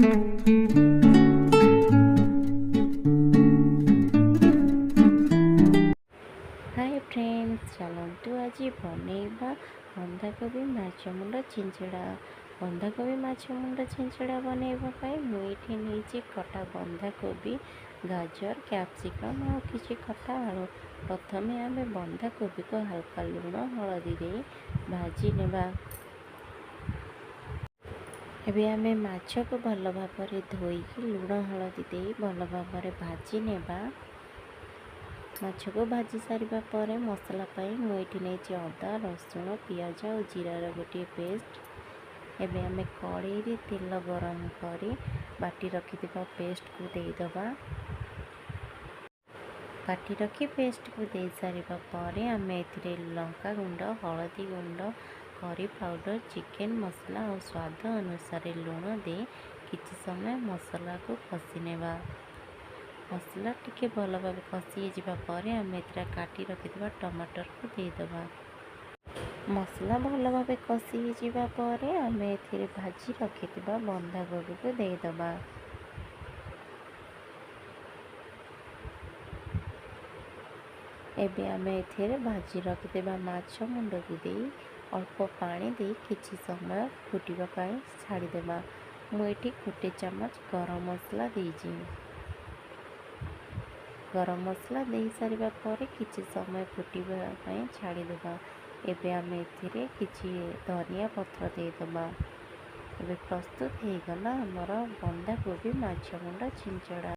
Hi friends, चलतु आज बनैबा बंधाकोबी माछ मुंड छिंचड़ा। बंधाकोबी माछ मुंड छिंचड़ा बनैबा मुझे नहीं कटा बंधाकोबी, गाजर, कैप्सिकम और किसी कटा आलू। प्रथम आम बंधाकोबी को हल्का लुण हलदी दे भाजी नेबा। एबे आमे माछ को भल भाव धोईकी लुण हलदी दे भल भाव भाजी नेबा। माछ को भाजी सारिबा परे मसला पाई मुझे नहीं अदा, रसुण, पियाज और जीरार गोटे पेस्ट। एबे आमे कड़ाई रे तेल गरम करी बाटी रखिथिबा पेस्ट को देदबा। बाटी रखी पेस्ट को दे सारिबा परे आमे एथिरे लंका गुंड, हलदी गुंड, करी पाउडर, चिकेन मसला और स्वाद अनुसार लुण दे किछि समय मसला को कषि नेबा। मसला टिके भल भाव कषि जावा परे आमे एथिरा काटी रखिथिबा टमाटर को देदबा। मसला भल भाव कषि जावा परे आमे एथिरे भाजी रखिथिबा बंधाकोबी को देदबा। एबे आमे एथिरे भाजी रखिथिबा माछ मुंड को देई अल्प पानी दे किछि समय फुटिबा पाई छाड़ी देबा। मु एठी गोटे चमच गरम मसला देइछि। गरम मसला दे सारिबा परे किछि समय फुटिबा पाई छाड़ी देबा। एबे आमे एथिरे किछि धनिया पत्र देदबा। एबे प्रस्तुत हो गला हमर बंधाकोबी माछ मुंड छिंचड़ा।